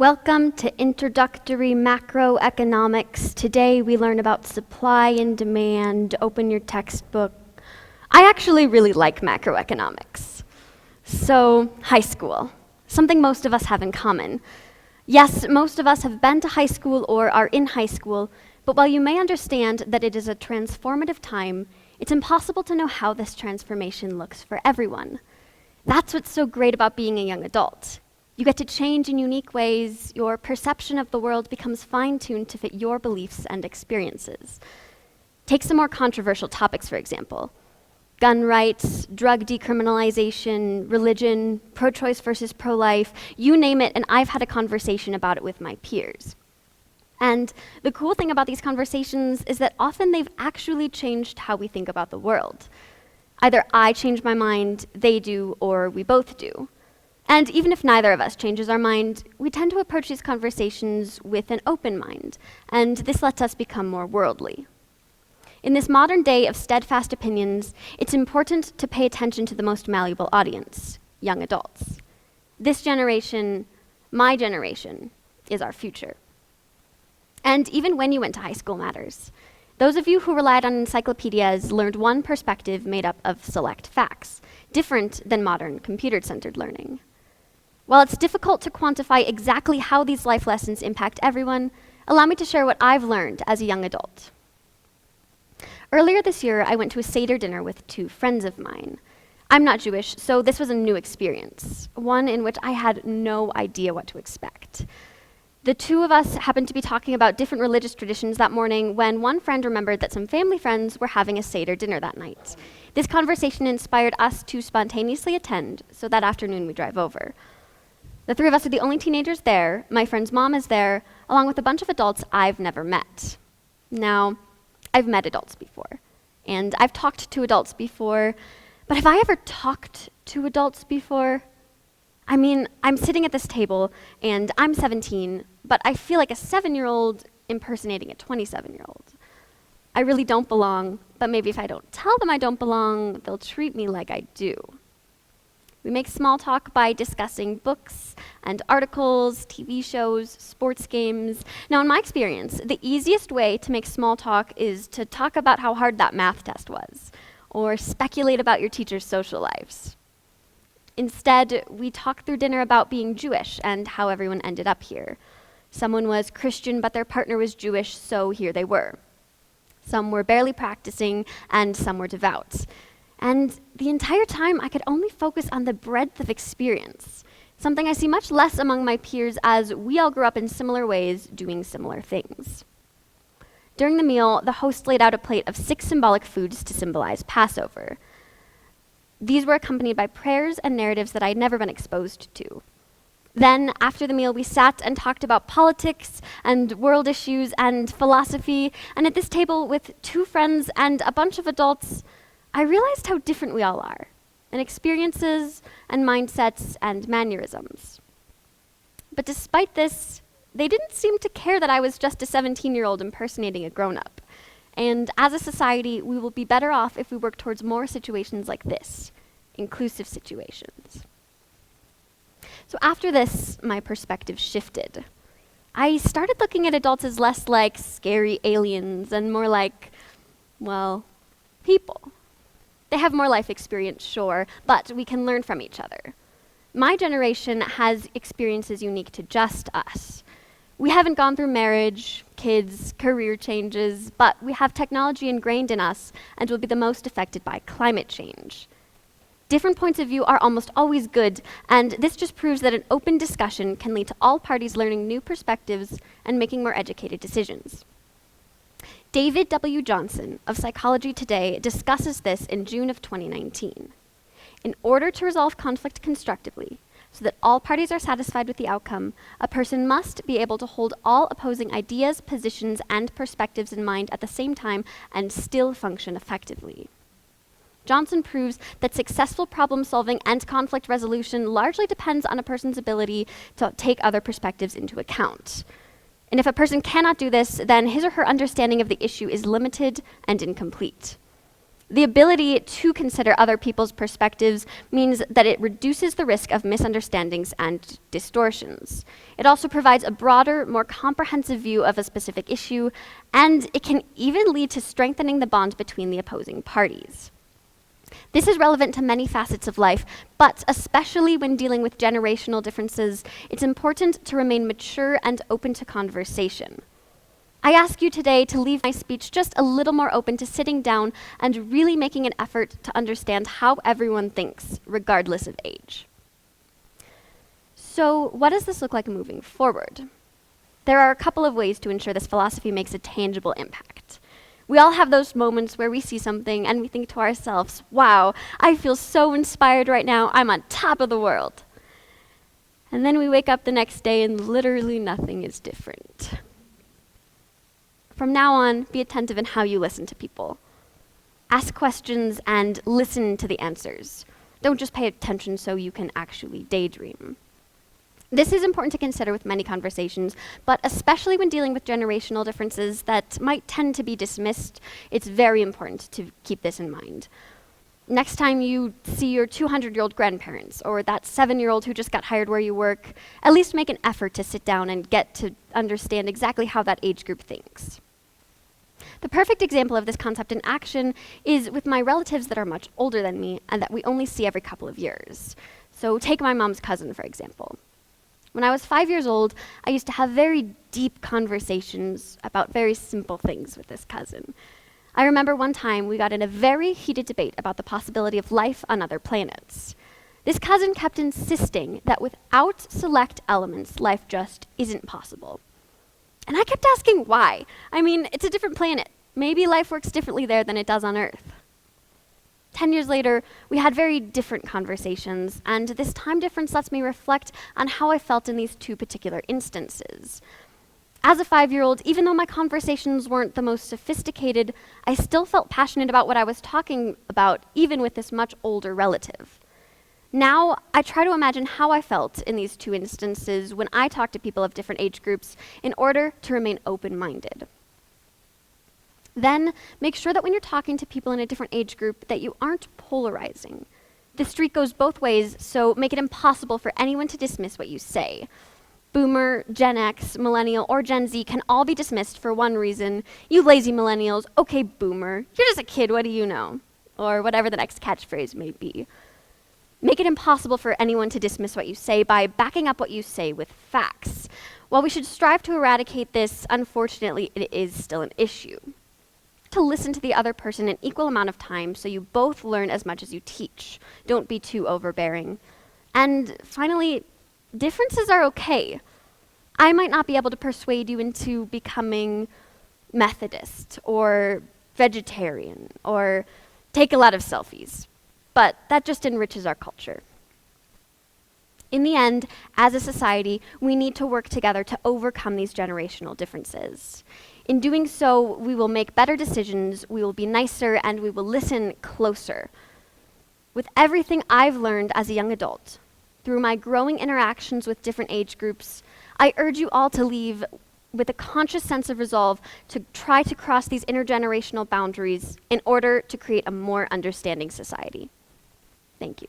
Welcome to Introductory Macroeconomics. Today we learn about supply and demand. Open your textbook. I actually really like macroeconomics. So, high school, something most of us have in common. Yes, most of us have been to high school or are in high school, but while you may understand that it is a transformative time, it's impossible to know how this transformation looks for everyone. That's what's so great about being a young adult. You get to change in unique ways. Your perception of the world becomes fine-tuned to fit your beliefs and experiences. Take some more controversial topics, for example. Gun rights, drug decriminalization, religion, pro-choice versus pro-life, you name it, and I've had a conversation about it with my peers. And the cool thing about these conversations is that often they've actually changed how we think about the world. Either I change my mind, they do, or we both do. And even if neither of us changes our mind, we tend to approach these conversations with an open mind, and this lets us become more worldly. In this modern day of steadfast opinions, it's important to pay attention to the most malleable audience, young adults. This generation, my generation, is our future. And even when you went to high school matters. Those of you who relied on encyclopedias learned one perspective made up of select facts, different than modern computer-centered learning. While it's difficult to quantify exactly how these life lessons impact everyone, allow me to share what I've learned as a young adult. Earlier this year, I went to a Seder dinner with two friends of mine. I'm not Jewish, so this was a new experience, one in which I had no idea what to expect. The two of us happened to be talking about different religious traditions that morning when one friend remembered that some family friends were having a Seder dinner that night. This conversation inspired us to spontaneously attend, so that afternoon we drive over. The three of us are the only teenagers there. My friend's mom is there, along with a bunch of adults I've never met. Now, I've met adults before, and I've talked to adults before, but have I ever talked to adults before? I mean, I'm sitting at this table, and I'm 17, but I feel like a 7-year-old impersonating a 27-year-old. I really don't belong, but maybe if I don't tell them I don't belong, they'll treat me like I do. We make small talk by discussing books and articles, TV shows, sports games. Now, in my experience, the easiest way to make small talk is to talk about how hard that math test was, or speculate about your teacher's social lives. Instead, we talk through dinner about being Jewish and how everyone ended up here. Someone was Christian, but their partner was Jewish, so here they were. Some were barely practicing, and some were devout. And the entire time, I could only focus on the breadth of experience, something I see much less among my peers as we all grew up in similar ways, doing similar things. During the meal, the host laid out a plate of 6 symbolic foods to symbolize Passover. These were accompanied by prayers and narratives that I'd never been exposed to. Then, after the meal, we sat and talked about politics and world issues and philosophy, and at this table with 2 friends and a bunch of adults, I realized how different we all are, in experiences and mindsets and mannerisms. But despite this, they didn't seem to care that I was just a 17-year-old impersonating a grown-up. And as a society, we will be better off if we work towards more situations like this, inclusive situations. So after this, my perspective shifted. I started looking at adults as less like scary aliens and more like, well, people. They have more life experience, sure, but we can learn from each other. My generation has experiences unique to just us. We haven't gone through marriage, kids, career changes, but we have technology ingrained in us and will be the most affected by climate change. Different points of view are almost always good, and this just proves that an open discussion can lead to all parties learning new perspectives and making more educated decisions. David W. Johnson of Psychology Today discusses this in June of 2019. In order to resolve conflict constructively, so that all parties are satisfied with the outcome, a person must be able to hold all opposing ideas, positions, and perspectives in mind at the same time and still function effectively. Johnson proves that successful problem solving and conflict resolution largely depends on a person's ability to take other perspectives into account. And if a person cannot do this, then his or her understanding of the issue is limited and incomplete. The ability to consider other people's perspectives means that it reduces the risk of misunderstandings and distortions. It also provides a broader, more comprehensive view of a specific issue, and it can even lead to strengthening the bond between the opposing parties. This is relevant to many facets of life, but especially when dealing with generational differences, it's important to remain mature and open to conversation. I ask you today to leave my speech just a little more open to sitting down and really making an effort to understand how everyone thinks, regardless of age. So, what does this look like moving forward? There are a couple of ways to ensure this philosophy makes a tangible impact. We all have those moments where we see something and we think to ourselves, wow, I feel so inspired right now, I'm on top of the world. And then we wake up the next day and literally nothing is different. From now on, be attentive in how you listen to people. Ask questions and listen to the answers. Don't just pay attention so you can actually daydream. This is important to consider with many conversations, but especially when dealing with generational differences that might tend to be dismissed, it's very important to keep this in mind. Next time you see your 200-year-old grandparents or that 7-year-old who just got hired where you work, at least make an effort to sit down and get to understand exactly how that age group thinks. The perfect example of this concept in action is with my relatives that are much older than me and that we only see every couple of years. So take my mom's cousin, for example. When I was 5 years old, I used to have very deep conversations about very simple things with this cousin. I remember one time we got in a very heated debate about the possibility of life on other planets. This cousin kept insisting that without select elements, life just isn't possible. And I kept asking why. I mean, it's a different planet. Maybe life works differently there than it does on Earth. 10 years later, we had very different conversations, and this time difference lets me reflect on how I felt in these two particular instances. As a 5-year-old, even though my conversations weren't the most sophisticated, I still felt passionate about what I was talking about, even with this much older relative. Now, I try to imagine how I felt in these two instances when I talk to people of different age groups in order to remain open-minded. Then, make sure that when you're talking to people in a different age group that you aren't polarizing. The street goes both ways, so make it impossible for anyone to dismiss what you say. Boomer, Gen X, Millennial, or Gen Z can all be dismissed for one reason. You lazy millennials, okay, Boomer, you're just a kid, what do you know? Or whatever the next catchphrase may be. Make it impossible for anyone to dismiss what you say by backing up what you say with facts. While we should strive to eradicate this, unfortunately, it is still an issue. To listen to the other person an equal amount of time so you both learn as much as you teach. Don't be too overbearing. And finally, differences are okay. I might not be able to persuade you into becoming Methodist or vegetarian or take a lot of selfies. But that just enriches our culture. In the end, as a society, we need to work together to overcome these generational differences. In doing so, we will make better decisions, we will be nicer, and we will listen closer. With everything I've learned as a young adult, through my growing interactions with different age groups, I urge you all to leave with a conscious sense of resolve to try to cross these intergenerational boundaries in order to create a more understanding society. Thank you.